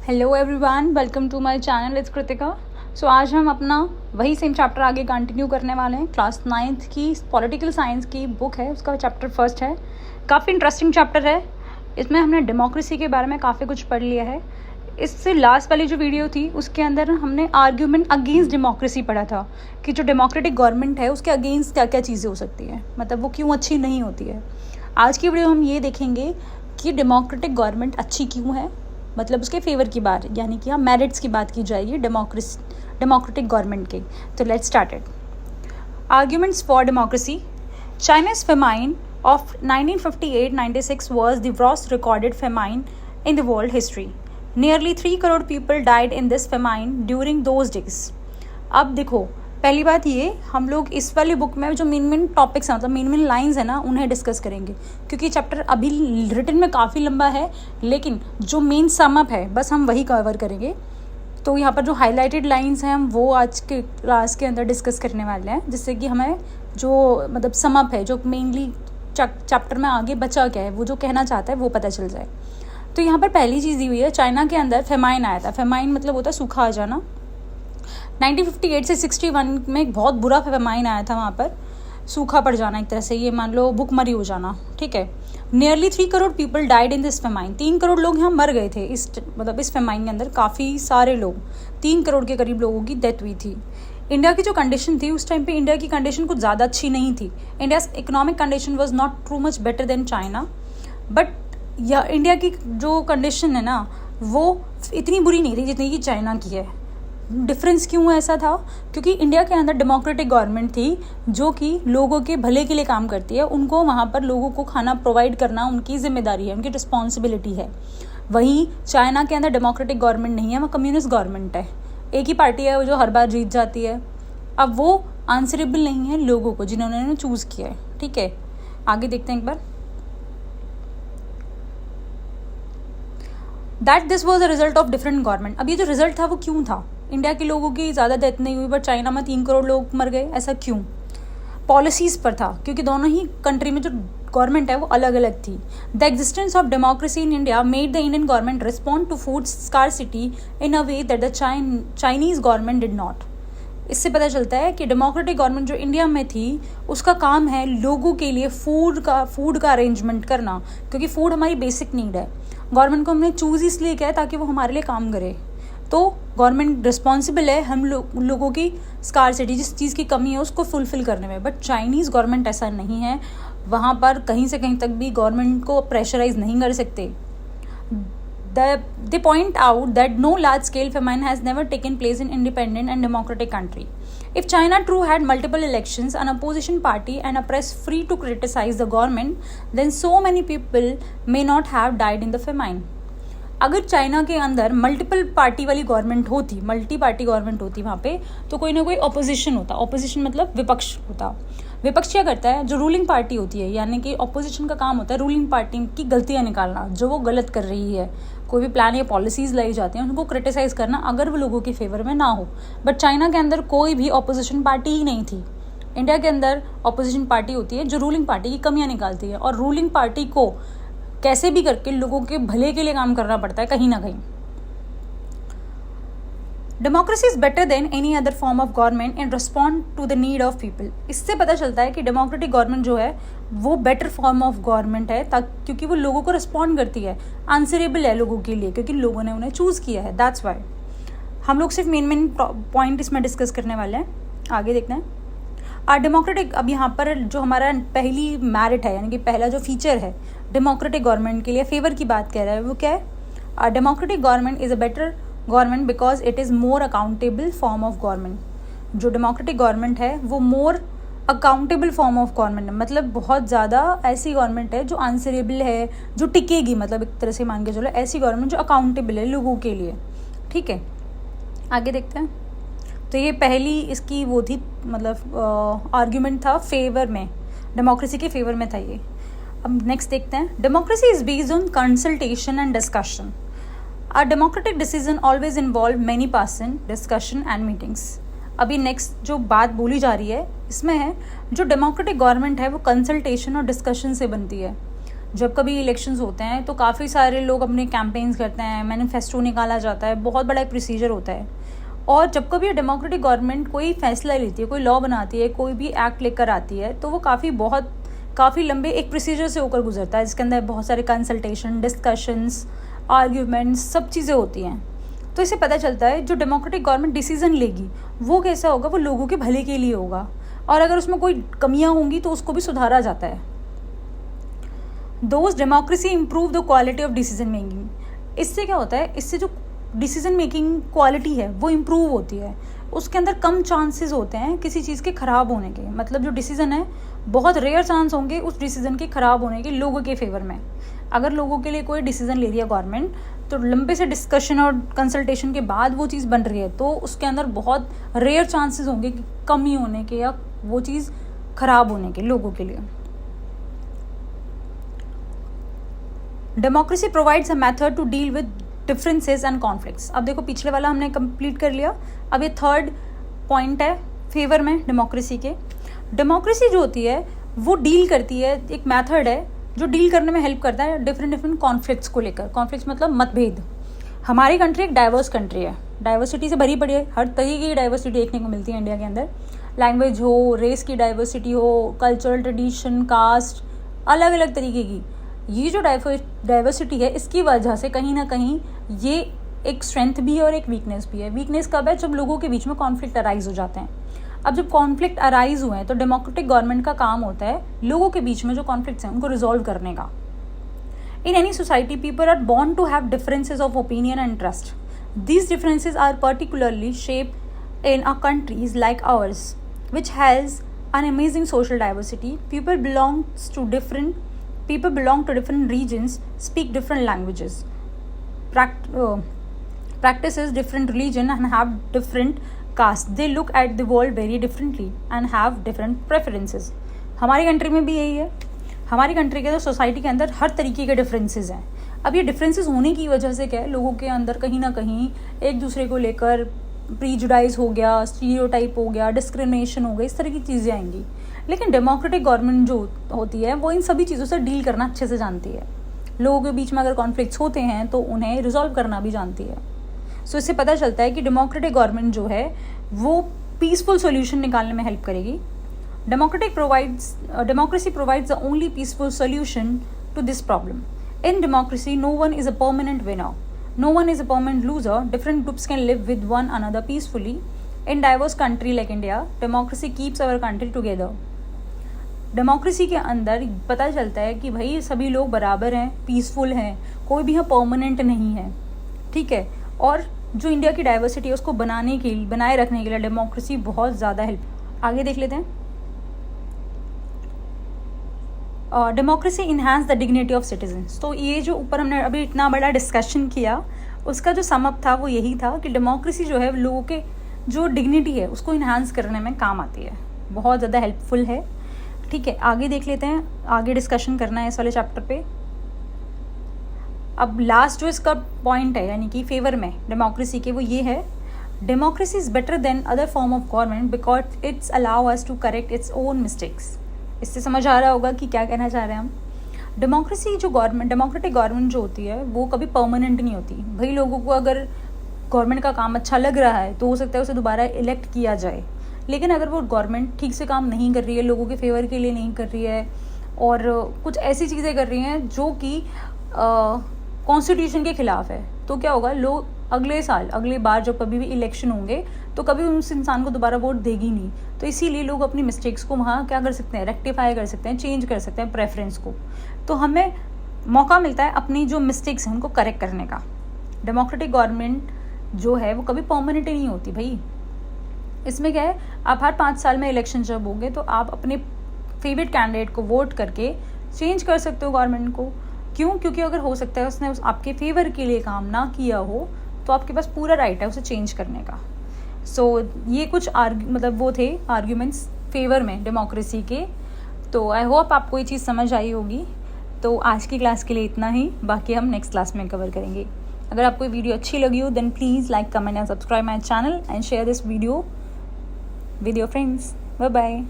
Hello everyone, welcome to my channel, it's Kritika. So आज हम अपना वही सेम चैप्टर आगे कंटिन्यू करने वाले हैं। क्लास 9th की पॉलिटिकल साइंस की बुक है, उसका चैप्टर फर्स्ट है। काफ़ी इंटरेस्टिंग चैप्टर है। इसमें हमने डेमोक्रेसी के बारे में काफ़ी कुछ पढ़ लिया है। इससे लास्ट वाली जो वीडियो थी उसके अंदर हमने आर्ग्यूमेंट अगेंस्ट डेमोक्रेसी पढ़ा था कि जो डेमोक्रेटिक गवर्नमेंट है उसके अगेंस्ट क्या क्या चीज़ें हो सकती हैं, मतलब वो क्यों अच्छी नहीं होती है। आज की वीडियो हम ये देखेंगे कि डेमोक्रेटिक गवर्नमेंट अच्छी क्यों है, मतलब उसके फेवर की बात, यानी कि यहाँ मेरिट्स की बात की जाएगी डेमोक्रेटिक गवर्नमेंट के। तो let's start it. Arguments for democracy. चाइना's famine of 1958-96 was the worst recorded famine in the world history. Nearly 3 crore people died in this famine during those days. अब देखो, पहली बात ये, हम लोग इस वाली बुक में जो मेन टॉपिक्स हैं, मतलब मेन लाइंस है ना, उन्हें डिस्कस करेंगे क्योंकि चैप्टर अभी रिटन में काफ़ी लंबा है, लेकिन जो मेन समअप है बस हम वही कवर करेंगे। तो यहाँ पर जो हाईलाइटेड लाइंस हैं हम वो आज के क्लास के अंदर डिस्कस करने वाले हैं, जिससे कि हमें जो मतलब समअप है, जो मेनली चैप्टर में आगे बचा क्या है, वो जो कहना चाहता है वो पता चल जाए। तो यहाँ पर पहली चीज़ दी हुई है, चाइना के अंदर फेमाइन आया था। फेमाइन मतलब होता है सूखा आ जाना। 1958 से 61 में एक बहुत बुरा फेमाइन आया था, वहाँ पर सूखा पड़ जाना, एक तरह से ये मान लो भूखमरी हो जाना, ठीक है। Nearly 3 crore people died in this famine. 3 crore लोग यहाँ मर गए थे इस फेमाइन के अंदर। काफ़ी सारे लोग, 3 करोड़ के करीब लोगों की डेथ हुई थी। इंडिया की जो कंडीशन थी उस टाइम पे, इंडिया की कंडीशन कुछ ज़्यादा अच्छी नहीं थी। India economic condition was not too much better than China, but या इंडिया की जो कंडीशन है ना वो इतनी बुरी नहीं थी जितनी कि चाइना की है। डिफरेंस क्यों ऐसा था? क्योंकि इंडिया के अंदर डेमोक्रेटिक गवर्नमेंट थी जो कि लोगों के भले के लिए काम करती है। उनको वहाँ पर लोगों को खाना प्रोवाइड करना उनकी जिम्मेदारी है, उनकी रिस्पॉन्सिबिलिटी है। वहीं चाइना के अंदर डेमोक्रेटिक गवर्नमेंट नहीं है, वह कम्युनिस्ट गवर्नमेंट है। एक ही पार्टी है जो हर बार जीत जाती है। अब वो आंसरेबल नहीं है लोगों को जिन्होंने चूज़ किया है, ठीक है। आगे देखते हैं एक बार। That this was the result of different government. अब ये जो रिजल्ट था वो क्यों था? इंडिया के लोगों की ज़्यादा डेथ नहीं हुई, बट चाइना में 3 करोड़ लोग मर गए, ऐसा क्यों? पॉलिसीज़ पर था, क्योंकि दोनों ही कंट्री में जो गवर्नमेंट है वो अलग अलग थी। The existence of democracy in India made the Indian government respond to food scarcity in a way that the Chinese government did not. इससे पता चलता है कि डेमोक्रेटिक गवर्नमेंट जो इंडिया में थी उसका काम है लोगों के लिए फूड का अरेंजमेंट करना, क्योंकि फूड हमारी बेसिक नीड है। गवर्नमेंट को हमने चूज़ इसलिए किया है ताकि वो हमारे लिए काम करे। तो गवर्नमेंट रिस्पॉन्सिबल है हम लोगों की स्कार्सिटी, जिस चीज़ की कमी है उसको फुलफिल करने में। बट चाइनीज़ गवर्नमेंट ऐसा नहीं है, वहाँ पर कहीं से कहीं तक भी गवर्नमेंट को प्रेशराइज नहीं कर सकते। They point out that no large-scale famine has never taken place in independent and democratic country. If China true had multiple elections, an opposition party, and a press free to criticize the government, then so many people may not have died in the famine. अगर China के अंदर multiple party वाली government होती, multi party government होती वहाँ पे, तो कोई ना कोई ऑपोजिशन होता। ऑपोजिशन मतलब विपक्ष होता। विपक्ष क्या करता है? जो रूलिंग पार्टी होती है, यानी कि ऑपोजिशन का काम होता है रूलिंग पार्टी की गलतियाँ निकालना, जो वो गलत कर रही है। कोई भी प्लान या पॉलिसीज़ लाई जाती हैं उनको क्रिटिसाइज़ करना अगर वो लोगों के फेवर में ना हो। बट चाइना के अंदर कोई भी ऑपोजिशन पार्टी ही नहीं थी। इंडिया के अंदर ऑपोजिशन पार्टी होती है जो रूलिंग पार्टी की कमियाँ निकालती है, और रूलिंग पार्टी को कैसे भी करके लोगों के भले के लिए काम करना पड़ता है कहीं ना कहीं। Democracy is better than any other form of government in respond to the need of people. इससे पता चलता है कि डेमोक्रेटिक गवर्नमेंट जो है वो बेटर फॉर्म ऑफ गवर्नमेंट है, क्योंकि वो लोगों को रिस्पॉन्ड करती है, आंसरेबल है लोगों के लिए, क्योंकि लोगों ने उन्हें चूज़ किया है। दैट्स वाई हम लोग सिर्फ मेन पॉइंट इसमें डिस्कस करने वाले हैं। आगे देखते हैं। डेमोक्रेटिक, अब यहाँ पर जो हमारा पहली मेरिट है, यानी कि पहला जो फीचर है डेमोक्रेटिक गवर्नमेंट के लिए फेवर की बात कह रहा है, वो क्या है? Democratic government is a better government because it is more accountable form of government. जो डेमोक्रेटिक गवर्नमेंट है वो मोर अकाउंटेबल फॉर्म ऑफ गवर्नमेंट है, मतलब बहुत ज़्यादा ऐसी गवर्नमेंट है जो आंसरेबल है, जो टिकेगी, मतलब एक तरह से मान के चलो ऐसी गवर्नमेंट जो अकाउंटेबल है लोगों के लिए, ठीक है। आगे देखते हैं। तो ये पहली इसकी वो थी, मतलब आर्ग्यूमेंट था फेवर में, डेमोक्रेसी के फेवर में था ये। अब नेक्स्ट देखते हैं। Democracy is based on consultation and discussion. A democratic decision always involve many person discussion and meetings. अभी नेक्स्ट जो बात बोली जा रही है इसमें है जो डेमोक्रेटिक गवर्नमेंट है वो कंसल्टेशन और डिस्कशन से बनती है। जब कभी इलेक्शंस होते हैं तो काफ़ी सारे लोग अपने कैंपेन्स करते हैं, मैनिफेस्टो निकाला जाता है, बहुत बड़ा एक प्रोसीजर होता है। और जब कभी डेमोक्रेटिक गवर्नमेंट कोई फैसला लेती है, कोई लॉ बनाती है, कोई भी एक्ट लेकर आती है, तो वो काफ़ी लंबे एक प्रोसीजर से होकर गुजरता है, जिसके अंदर बहुत सारे कंसल्टेशन, डिस्कशंस, आर्ग्यूमेंट्स, सब चीज़ें होती हैं। तो इससे पता चलता है जो डेमोक्रेटिक गवर्नमेंट डिसीजन लेगी वो कैसा होगा, वो लोगों के भले के लिए होगा, और अगर उसमें कोई कमियां होंगी तो उसको भी सुधारा जाता है। Those democracy improve the quality of decision making. इससे क्या होता है, इससे जो डिसीजन मेकिंग क्वालिटी है वो इम्प्रूव होती है, उसके अंदर कम चांसेस होते हैं किसी चीज़ के ख़राब होने के। मतलब जो डिसीज़न है बहुत रेयर चांस होंगे उस डिसीज़न के ख़राब होने के लोगों के फेवर में। अगर लोगों के लिए कोई डिसीज़न ले रही है गवर्नमेंट, तो लंबे से डिस्कशन और कंसल्टेशन के बाद वो चीज़ बन रही है, तो उसके अंदर बहुत रेयर चांसेस होंगे कि कमी होने के या वो चीज़ ख़राब होने के लोगों के लिए। Democracy provides a method to deal with differences and conflicts. अब देखो पिछले वाला हमने कंप्लीट कर लिया, अब ये थर्ड पॉइंट है फेवर में डेमोक्रेसी के। डेमोक्रेसी जो होती है वो डील करती है, एक मेथड है जो डील करने में हेल्प करता है डिफरेंट कॉन्फ्लिक्ट्स को लेकर। कॉन्फ्लिक्ट्स मतलब मतभेद। हमारी कंट्री एक डाइवर्स कंट्री है, डाइवर्सिटी से भरी पड़ी है, हर तरीके की डाइवर्सिटी देखने को मिलती है इंडिया के अंदर। लैंग्वेज हो, रेस की डाइवर्सिटी हो, कल्चरल ट्रेडिशन, कास्ट, अलग अलग तरीके की ये जो डाइवर्सिटी है, इसकी वजह से कहीं ना कहीं ये एक स्ट्रेंथ भी है और एक वीकनेस भी है। वीकनेस कब है, जब लोगों के बीच में कॉन्फ्लिक्ट अराइज हो जाते हैं। अब जब कॉन्फ्लिक्ट अराइज हुए हैं तो डेमोक्रेटिक गवर्नमेंट का काम होता है लोगों के बीच में जो कॉन्फ्लिक्ट्स हैं उनको रिजॉल्व करने का। In any society people are born to have differences of opinion and trust. These differences are particularly shape in a countries like ours which has an amazing social diversity. People belong to different regions, speak different languages, practices different religion and have different caste. They look at the world very differently and have different preferences. हमारी country में भी यही है। हमारी country के तो society के अंदर हर तरीके के डिफरेंसेस हैं। अब ये डिफरेंसेस होने की वजह से क्या है, लोगों के अंदर कहीं ना कहीं एक दूसरे को लेकर प्रीजुडाइज हो गया, स्टीरियोटाइप हो गया, डिस्क्रिमिनेशन हो गई, इस तरह की चीज़ें आएंगी। लेकिन डेमोक्रेटिक गवर्नमेंट जो होती है वो इन सभी चीज़ों से डील करना अच्छे से जानती है। लोगों के बीच में अगर कॉन्फ्लिक्ट्स होते हैं तो उन्हें रिजॉल्व करना भी जानती है। सो इससे पता चलता है कि डेमोक्रेटिक गवर्नमेंट जो है वो पीसफुल सोल्यूशन निकालने में हेल्प करेगी। Democracy provides the only peaceful solution to this problem. In democracy no one is a permanent winner, no one is a permanent loser. Different groups can live with one another peacefully. In diverse country like India, democracy keeps our country together. Democracy के अंदर पता चलता है कि भाई सभी लोग बराबर हैं, पीसफुल हैं, कोई भी यहाँ परमानेंट नहीं है, ठीक है। और जो इंडिया की डाइवर्सिटी है उसको बनाए रखने के लिए डेमोक्रेसी बहुत ज़्यादा हेल्प। आगे देख लेते हैं। Democracy enhance the dignity of citizens. तो ये जो ऊपर हमने अभी इतना बड़ा डिस्कशन किया उसका जो समअप था वो यही था कि डेमोक्रेसी जो है लोगों के जो डिग्निटी है उसको इन्हांस करने में काम आती है, बहुत ज़्यादा हेल्पफुल है, ठीक है। आगे देख लेते हैं, आगे डिस्कशन करना है इस वाले चैप्टर पे। अब लास्ट जो इसका पॉइंट है यानी कि फेवर में डेमोक्रेसी के, वो ये है, democracy is better than other form of government because its allow us to correct its own mistakes. इससे समझ आ रहा होगा कि क्या कहना चाह रहे हैं हम। डेमोक्रेसी जो डेमोक्रेटिक गवर्नमेंट जो होती है वो कभी परमानेंट नहीं होती। भाई लोगों को अगर गवर्नमेंट का काम अच्छा लग रहा है तो हो सकता है उसे दोबारा इलेक्ट किया जाए, लेकिन अगर वो गवर्नमेंट ठीक से काम नहीं कर रही है, लोगों के फेवर के लिए नहीं कर रही है और कुछ ऐसी चीज़ें कर रही हैं जो कि कॉन्स्टिट्यूशन के खिलाफ है, तो क्या होगा, लोग अगले बार जब कभी भी इलेक्शन होंगे तो कभी उस इंसान को दोबारा वोट देगी नहीं। तो इसीलिए लोग अपनी मिस्टेक्स को वहाँ क्या कर सकते हैं, रेक्टिफाई कर सकते हैं, चेंज कर सकते हैं प्रेफरेंस को। तो हमें मौका मिलता है अपनी जो मिस्टेक्स हैं उनको करेक्ट करने का। डेमोक्रेटिक गवर्नमेंट जो है वो कभी परमानेंट ही नहीं होती भाई। इसमें क्या है, आप हर 5 साल में इलेक्शन जब होंगे तो आप अपने फेवरेट कैंडिडेट को वोट करके चेंज कर सकते हो गवर्नमेंट को। क्यों? क्योंकि अगर हो सकता है उसने आपके फेवर के लिए काम ना किया हो तो आपके पास पूरा राइट है उसे चेंज करने का। ये कुछ वो थे आर्ग्यूमेंट्स फेवर में डेमोक्रेसी के। तो आई होप आपको ये चीज़ समझ आई होगी। तो आज की क्लास के लिए इतना ही, बाकी हम नेक्स्ट क्लास में कवर करेंगे। अगर आपको ये वीडियो अच्छी लगी हो then please like, comment and subscribe my channel and share this video with your friends. Bye bye.